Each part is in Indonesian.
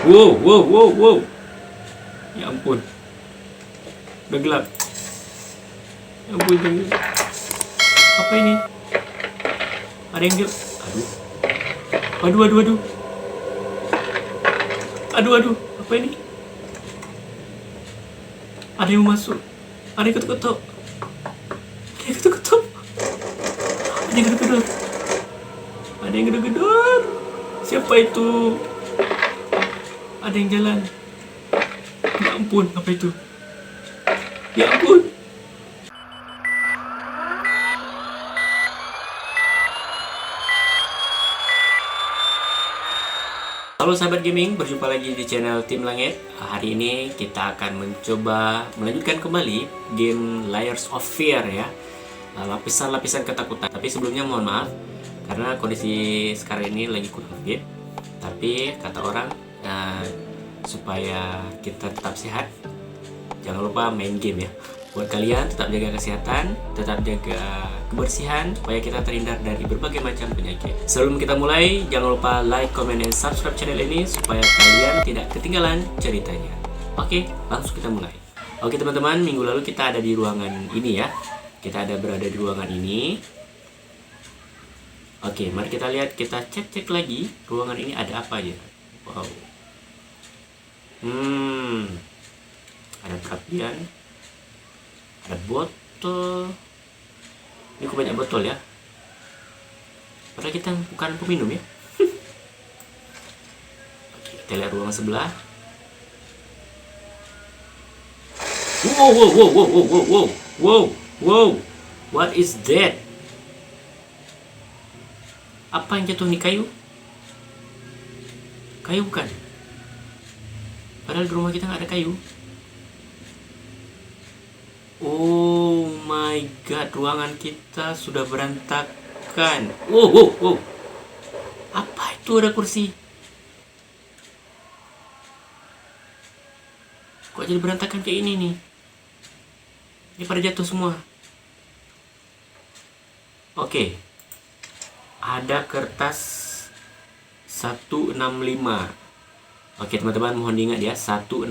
Wow, wow, wow, wow. Ya ampun. Udah gelap. Ya ampun, udah gelap. Apa ini? Ada yang gelap. Aduh. Aduh, aduh, aduh. Aduh, aduh. Apa ini? Ada yang masuk. Ada yang ketuk-ketuk. Ada yang ketuk-ketuk. Ada yang gedor-gedor. Ada yang gedor-gedor. Siapa itu? Ada yang jalan. Ya ampun, apa itu? Ya ampun. Halo sahabat gaming, berjumpa lagi di channel Tim Langit. Hari ini kita akan mencoba melanjutkan kembali game Layers of Fear ya. Lapisan-lapisan ketakutan. Tapi sebelumnya mohon maaf karena kondisi sekarang ini lagi kurang fit. Tapi kata orang supaya kita tetap sehat, jangan lupa main game ya. Buat kalian tetap jaga kesehatan, tetap jaga kebersihan supaya kita terhindar dari berbagai macam penyakit. Sebelum kita mulai, jangan lupa like, comment, dan subscribe channel ini supaya kalian tidak ketinggalan ceritanya. Oke, langsung kita mulai. Oke teman-teman, minggu lalu kita ada di ruangan ini ya. Kita ada berada di ruangan ini. Oke, mari kita lihat, kita cek-cek lagi ruangan ini ada apa aja. Wow. Ada perapian. Ada botol. Ini kok banyak botol ya. Padahal kita bukan peminum ya. Oke, kita lihat ruang sebelah. Wow, wow, wow, wow, wow, wow, wow, wow. What is that? Apa yang jatuh nih, kayu? Kayu bukan? Padahal di rumah kita nggak ada kayu. Oh my god, ruangan kita sudah berantakan. Wow, wow, wow. Apa itu, ada kursi? Kok jadi berantakan kayak ini nih? Ini pada jatuh semua. Oke. Ada kertas 165. Oke teman-teman, mohon diingat ya, 165.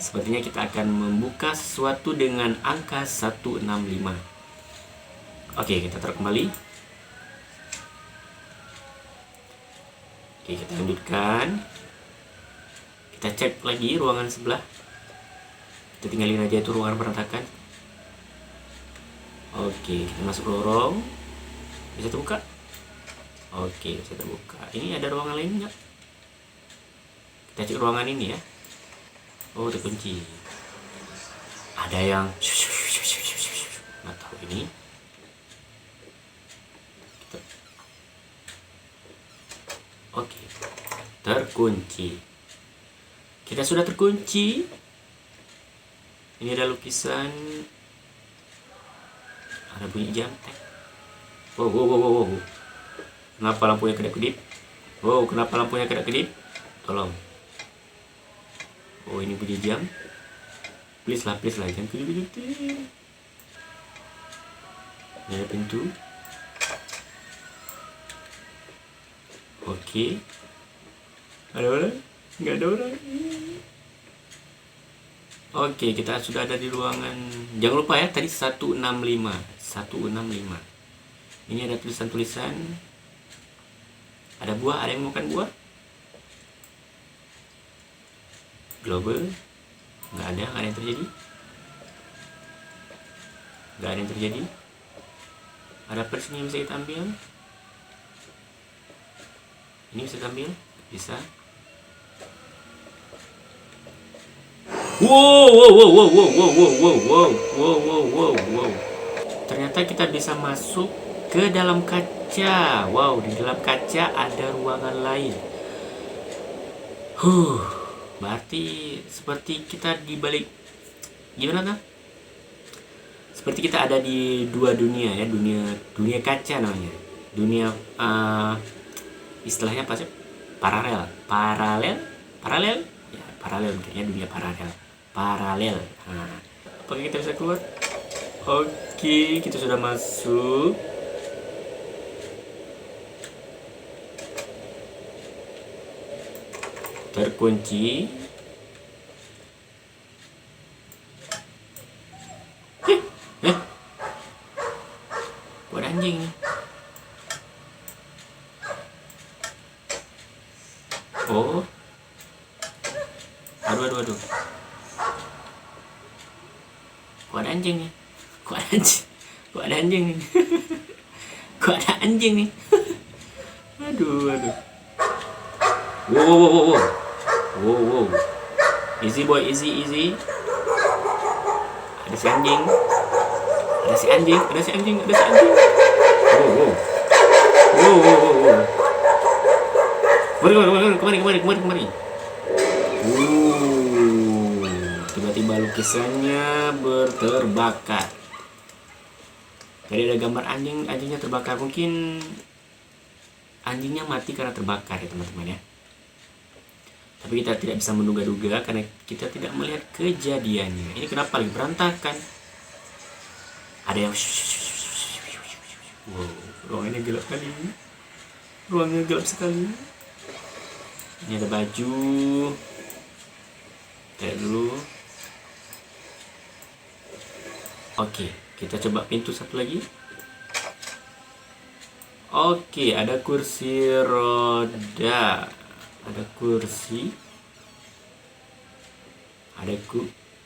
Sepertinya kita akan membuka sesuatu dengan angka 165. Oke, kita taruh kembali. Oke, kita lanjutkan. Kita cek lagi ruangan sebelah. Kita tinggalin aja itu ruangan berantakan. Oke, kita masuk lorong. Bisa terbuka? Oke, bisa terbuka. Ini ada ruangan lain nggak? Kita cek ruangan ini ya. Oh, terkunci. Ada yang nggak tahu ini. Oke, terkunci. Kita sudah terkunci. Ini ada lukisan. Ada bunyi jam. Wow, wow, wow, wow, wow. Kenapa lampunya kedap-kedip? Wow, kenapa lampunya kedap-kedip? Tolong. Oh, ini bunyi jam. Please lah, jangan kedip-kedip. Ini ada pintu. Oke. Ada orang? Nggak ada orang. Oke, kita sudah ada di ruangan. Jangan lupa ya, tadi 165. 165. Ini ada tulisan-tulisan. Ada buah, ada yang makan buah? Global. Nggak ada yang terjadi. Nggak ada yang terjadi. Ada person yang bisa kita ambil. Ini bisa kita ambil? Bisa. Wow, wow, wow, wow, wow, wow, wow, wow, wow, wow, wow, wow. Ternyata kita bisa masuk ke dalam kaca. Wow, di dalam kaca ada ruangan lain. Berarti seperti kita di balik, gimana tuh? Seperti kita ada di dua dunia ya, dunia kaca namanya. Dunia istilahnya apa sih? Paralel. Ya, paralel mungkinnya, dunia paralel. Nah, apakah kita bisa keluar? Oke, kita sudah masuk. Kita terkunci. Buat anjing nih. Oh. Aduh. Kok ada anjing nih? Kok ada anjing nih? Kok ada anjing nih? Aduh. Wow. Easy boy, easy. Ada si anjing. Wow. Kemari. Tiba-tiba lukisannya terbakar. Tadi ada gambar anjingnya terbakar. Mungkin anjingnya mati karena terbakar ya teman-teman ya. Tapi kita tidak bisa menduga-duga karena kita tidak melihat kejadiannya. Ini kenapa lagi berantakan? Ada yang wow, ruangannya gelap kali. Ruangnya gelap sekali. Ini ada baju. Lihat dulu. Oke, kita coba pintu satu lagi. Oke, ada kursi roda. Ada kursi.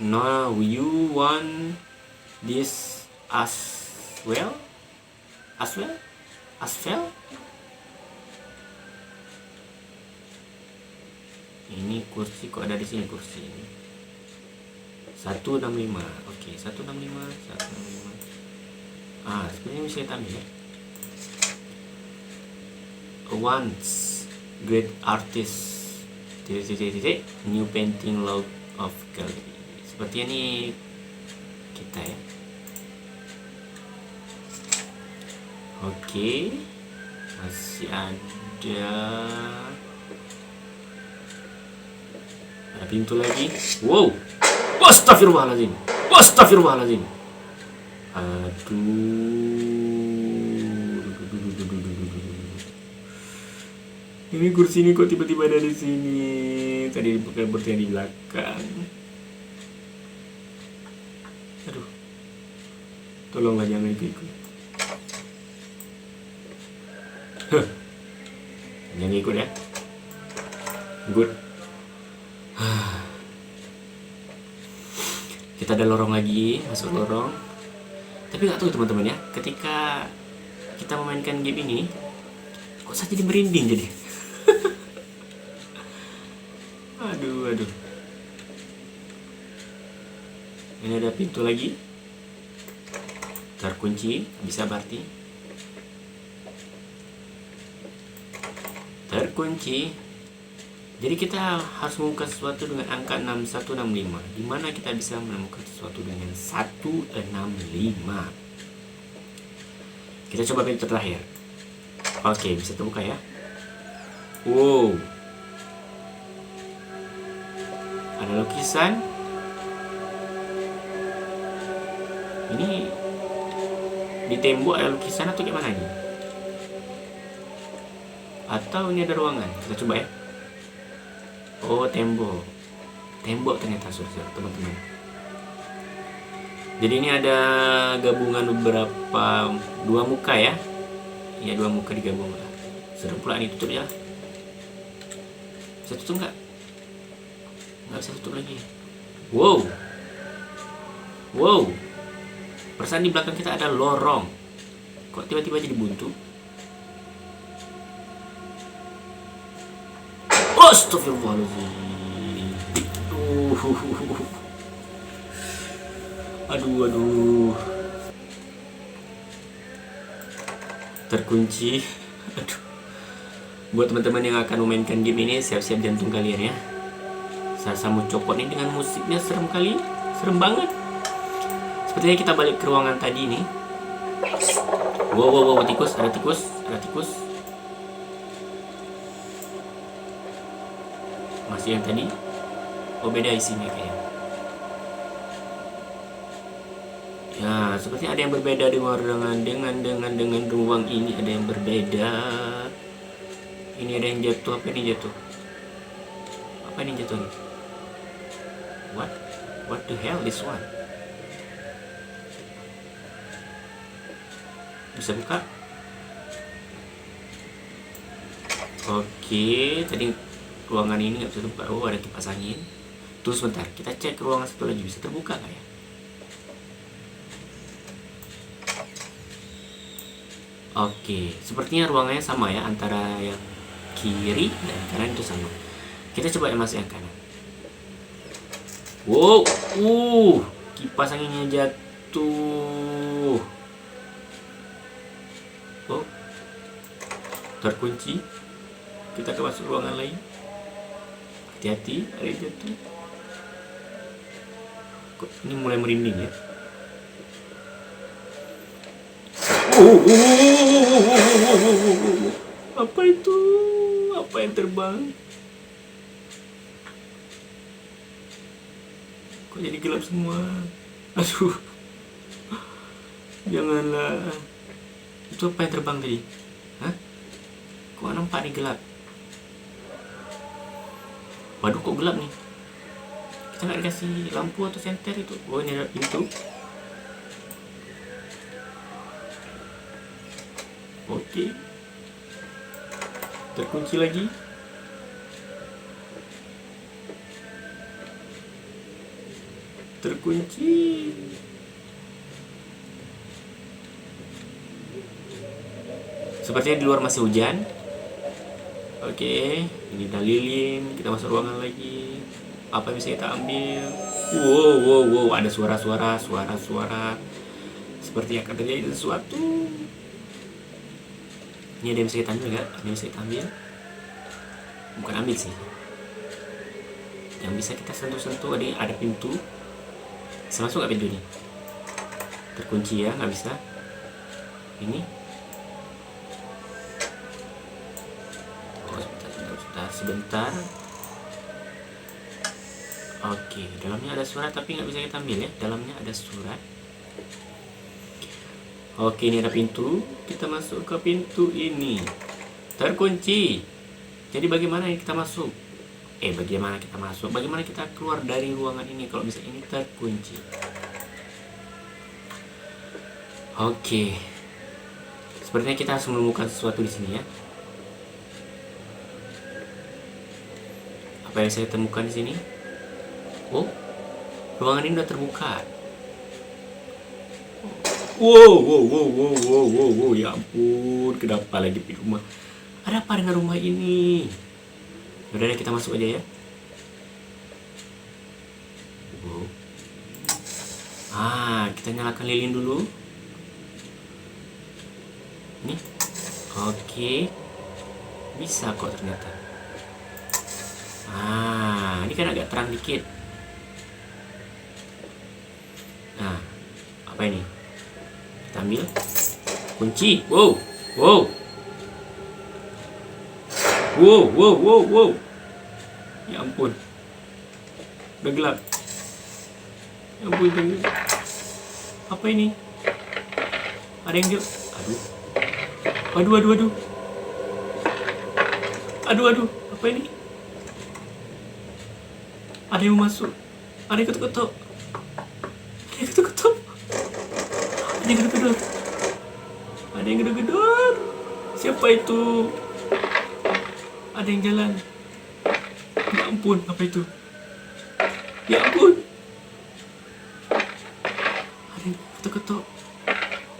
No, you want this as well? Ini kursi kok ada di sini kursi ini. 165. Oke, 165. Sebenarnya bisa kita ambil ya. Once great artist new painting log of gallery. Seperti ini kita ya. Oke. Masih ada pintu lagi. Wow. Astagfirullahaladzim. Ini kursi ini kok tiba-tiba ada di sini. Tadi bukan yang di belakang. Aduh. Tolonglah jangan ikut. Jangan ikut ya. Good. Kita ada lorong lagi, masuk lorong. Tapi nggak tahu teman-teman ya, ketika kita memainkan game ini, kok saya jadi merinding jadi. Aduh. Ini ada pintu lagi. Terkunci, bisa berarti. Terkunci. Jadi kita harus menemukan sesuatu dengan angka 6165. Di mana kita bisa menemukan sesuatu dengan 165. Kita coba pintu terakhir. Oke, bisa terbuka ya. Wow. Ada lukisan. Ini di tembok ada lukisan atau gimana nih? Atau ini ada ruangan? Kita coba ya. Oh, tembok ternyata saudara teman-teman. Jadi ini ada gabungan beberapa 2 muka ya. Iya, 2 muka digabung lah. Serem pula ini, tutup ya. Bisa tutup nggak? Nggak bisa tutup lagi. Wow. Perasaan di belakang kita ada lorong. Kok tiba-tiba jadi buntu? Astagfirullahaladzim. Aduh. Terkunci. Aduh. Buat teman-teman yang akan memainkan game ini, siap-siap jantung kalian ya. Saya mau copot ini dengan musiknya serem kali. Serem banget. Sepertinya kita balik ke ruangan tadi nih. Wow, tikus. Masih yang tadi. Oh, beda isinya kayaknya. Ya, sepertinya ada yang berbeda dengan ruang ini, ada yang berbeda. Ini ada yang jatuh, apa ini jatuh? Apa ini jatuh nih? What the hell this one? Bisa buka? Oke, tadi ruangan ini nggak bisa terbuka. Oh, ada kipas angin. Terus sebentar, kita cek ke ruangan satu lagi, bisa terbuka nggak ya? Oke, sepertinya ruangannya sama ya, antara yang kiri dan kanan itu sama. Kita coba yang masuk yang kanan. Wow, kipas anginnya jatuh. Oh, terkunci. Kita ke masuk ruangan lain. Hati-hati, ada yang jatuh. Kok ini mulai merinding ya? Apa itu? Apa yang terbang? Kok jadi gelap semua? Aduh. Janganlah. Itu apa yang terbang tadi? Hah? Kok nampak nih gelap? Waduh, kok gelap nih? Kita nggak dikasih lampu atau senter itu. Oh, ini ada pintu. Oke. Terkunci lagi. Terkunci. Sepertinya di luar masih hujan. Oke, ini ada lilin. Kita masuk ruangan lagi. Apa yang bisa kita ambil? Wow, ada suara-suara. Seperti akan terjadi sesuatu. Ini ada yang bisa kita ambil nggak? Ada yang bisa kita ambil? Bukan ambil sih. Yang bisa kita sentuh-sentuh, ada pintu. Bisa masuk nggak pintu ini? Terkunci ya, nggak bisa. Ini. Sebentar. Oke, dalamnya ada surat tapi nggak bisa kita ambil ya. Dalamnya ada surat. Oke, ini ada pintu. Kita masuk ke pintu ini. Terkunci. Jadi bagaimana kita masuk? Bagaimana kita masuk? Bagaimana kita keluar dari ruangan ini kalau misalnya ini terkunci? Oke. Sepertinya kita harus menemukan sesuatu di sini ya. Apa yang saya temukan di sini? Oh, ruangan ini udah terbuka. Wow, ya ampun, kenapa lagi di rumah? Ada apa dengan rumah ini? Udah deh, kita masuk aja ya. Kita nyalakan lilin dulu. Nih, oke, bisa kok ternyata. Ini kan agak terang dikit. Nah, apa ini? Kita ambil kunci. Wow. Ya ampun, udah gelap. Ya ampun, apa ini? Ada yang gelap. Aduh, apa ini? Ada yang masuk. Ada yang ketuk-ketuk. Ada yang gedor-gedor. Siapa itu? Ada yang jalan. Ya ampun, apa itu? Ya ampun. Ada yang ketuk-ketuk.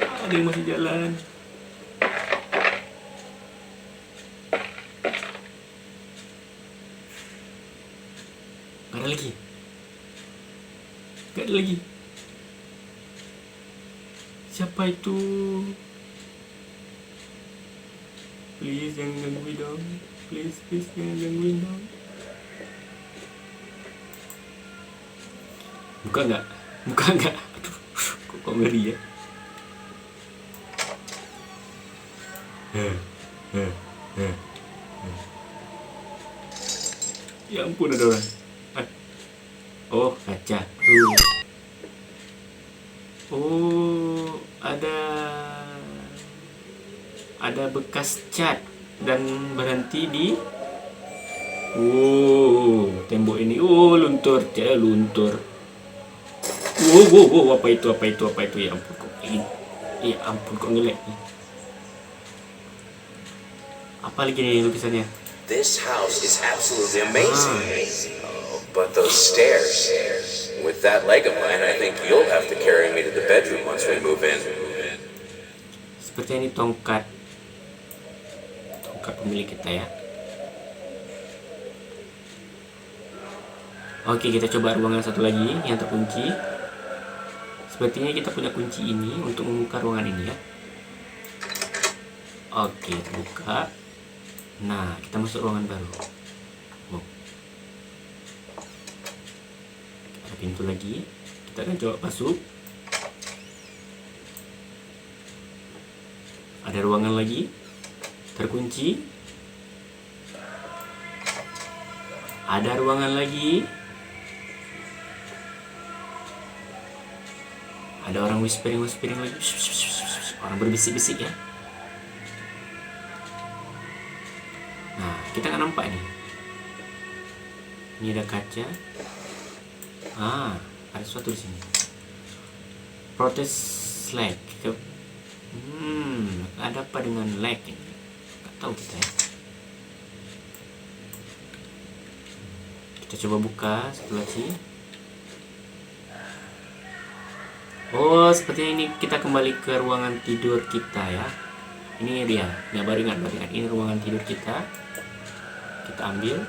Ada yang masih jalan. Gak ada lagi. Siapa itu? Please jangan gangguin dong. Please jangan gangguin dong. Buka nggak? Aduh, kok ngeri ya? Ya ampun, ada orang. Oh, kaca. Oh, ada bekas cat dan berhenti di Oh, luntur, tidak luntur. Wow, apa itu? Ya ampun kok ini. Ya ampun kok ngelek nih. Apa lagi nih lukisannya? This house is absolutely amazing. Oh, but those stairs. With that leg of mine, I think you'll have to carry me to the bedroom once we move in. Sepertinya ini tongkat pemilik kita ya. Oke, kita coba ruangan satu lagi yang terkunci. Sepertinya kita punya kunci ini untuk membuka ruangan ini ya. Oke, buka. Nah, kita masuk ruangan baru. Oh. Ada pintu lagi. Kita akan coba masuk. Ada ruangan lagi terkunci. Ada ruangan lagi. Ada orang whispering lagi. Orang berbisik-bisik ya. Nah, kita nggak nampak nih. Ini ada kaca. Ada sesuatu di sini. Protest lag. Ada apa dengan lag ini? Nggak tahu kita ya. Kita coba buka satu lagi. Oh, sepertinya ini kita kembali ke ruangan tidur kita ya. Ini dia. Ya, baru ingat. Ini ruangan tidur kita. Kita ambil.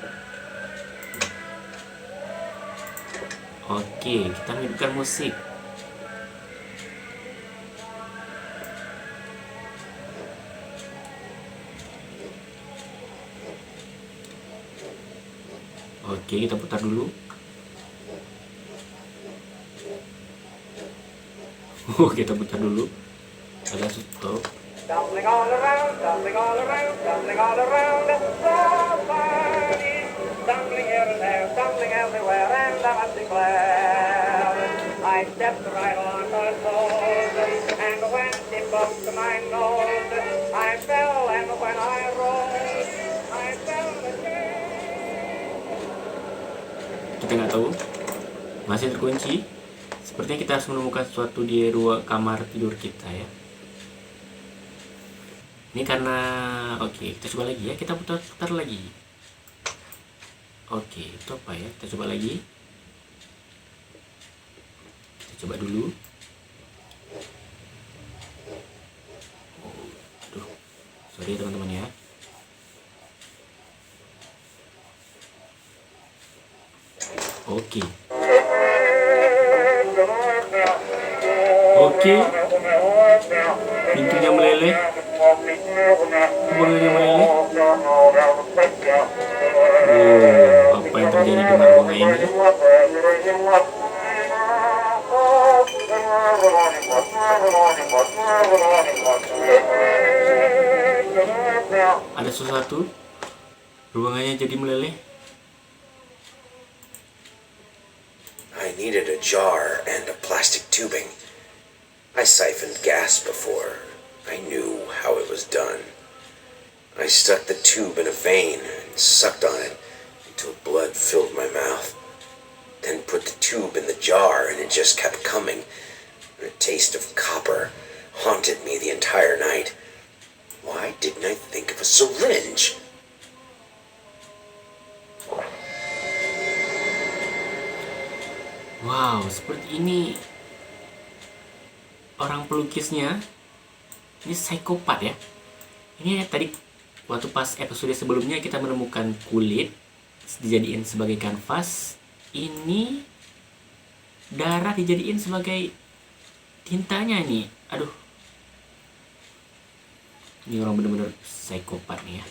Oke, kita hidupkan musik. Oke, kita putar dulu. Kita putar dulu. Ada stop. Tumbling all around, tumbling all around, tumbling all around the party. Tumbling here and there, tumbling everywhere, and I must declare, I stepped right on her toes, and when she bumped to my nose, I fell, and when I rose, I fell again. Kita nggak tahu. Masih terkunci. Sepertinya kita harus menemukan sesuatu di ruang kamar tidur kita ya. Ini karena kita coba lagi ya. Kita putar lagi. Itu apa ya? Kita coba lagi. Kita coba dulu. Aduh. Sorry teman-teman ya. Pintunya meleleh. Ruangannya meleleh. Apa yang terjadi dengan ruangan ini? Ada sesuatu. Ruangannya jadi meleleh. I needed a jar and a plastic tubing. I siphoned gas before. I knew how it was done. I stuck the tube in a vein and sucked on it until blood filled my mouth. Then put the tube in the jar and it just kept coming. A taste of copper haunted me the entire night. Why didn't I think of a syringe? Wow, seperti ini orang pelukisnya ini psikopat ya. Ini tadi waktu pas episode sebelumnya kita menemukan kulit dijadiin sebagai kanvas. Ini darah dijadiin sebagai tintanya nih. Aduh, ini orang bener-bener psikopat nih ya.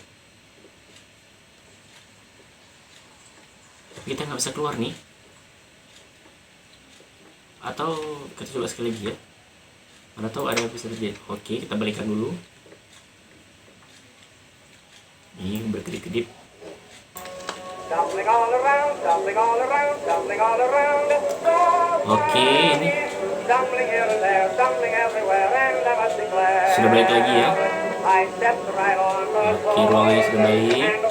Tapi kita nggak bisa keluar nih. Atau kita coba sekali lagi ya. Mana tahu ada yang bisa terjadi. Oke, kita balikan dulu. Ini berkedip-kedip. Oke, ini sudah balik lagi ya. Oke, ruangannya sudah balik.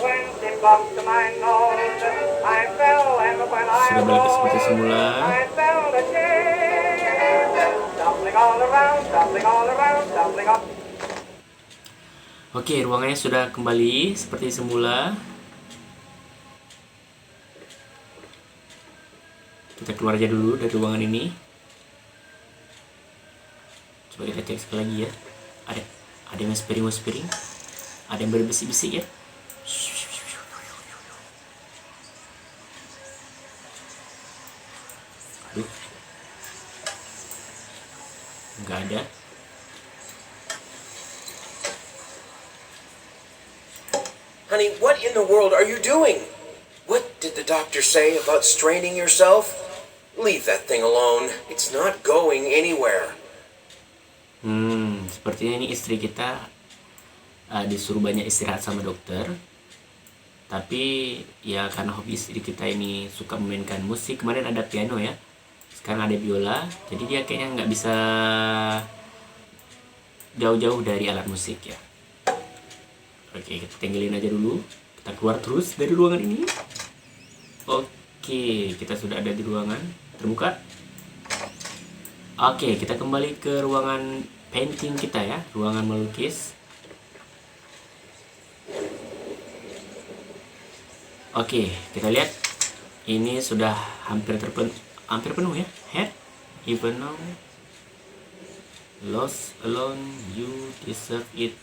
sudah balik seperti semula. I felt a change. Tumbling all around, tumbling all around, tumbling all. Oke, ruangannya sudah kembali seperti semula. Kita keluar aja dulu dari ruangan ini. Coba kita cek sekali lagi ya. Ada yang whispering. Ada yang berbisik-bisik ya. Aduh. Nggak ada. Honey, what in the world are you doing? What did the doctor say about straining yourself? Leave that thing alone. It's not going anywhere. Sepertinya ini istri kita disuruh banyak istirahat sama dokter. Tapi ya karena hobi istri kita ini suka memainkan musik. Kemarin ada piano ya, sekarang ada biola. Jadi dia kayaknya nggak bisa jauh-jauh dari alat musik ya. Oke, kita tinggalin aja dulu. Kita keluar terus dari ruangan ini. Oke, kita sudah ada di ruangan terbuka. Oke, kita kembali ke ruangan painting kita ya, ruangan melukis. Oke, kita lihat ini sudah hampir penuh ya. Head, even now, lost alone, you deserve it.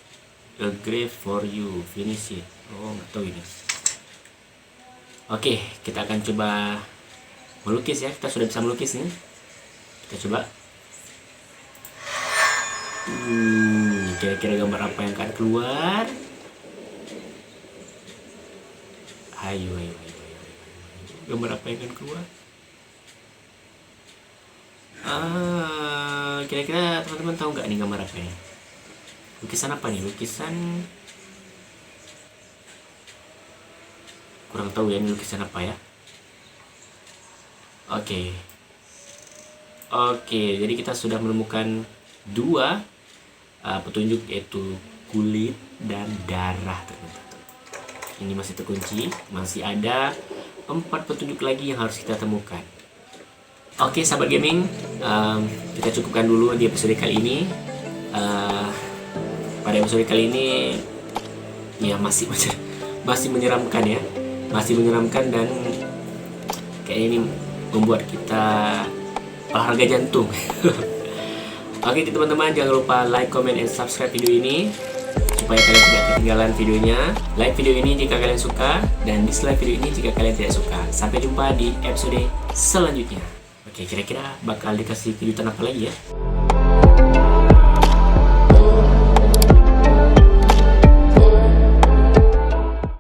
A grave for you, finish it. Oh, nggak tahu ini. Oke, kita akan coba melukis ya. Kita sudah bisa melukis nih. Kita coba. Kira-kira gambar apa yang akan keluar? Ayo. Gambar apa yang akan keluar? Kira-kira teman-teman tahu nggak nih gambar apa ini? Lukisan apa nih? Lukisan kurang tahu ya, ini lukisan apa ya. Oke, jadi kita sudah menemukan dua petunjuk, yaitu kulit dan darah ternyata. Ini masih terkunci, masih ada 4 petunjuk lagi yang harus kita temukan. Oke sahabat gaming, kita cukupkan dulu di episode kali ini. Pada episode kali ini ya masih menyeramkan ya, masih menyeramkan dan kayaknya ini membuat kita olahraga jantung. Oke teman-teman, jangan lupa like, comment, and subscribe video ini supaya kalian tidak ketinggalan videonya. Like video ini jika kalian suka dan dislike video ini jika kalian tidak suka. Sampai jumpa di episode selanjutnya. Oke, kira-kira bakal dikasih kejutan apa lagi ya?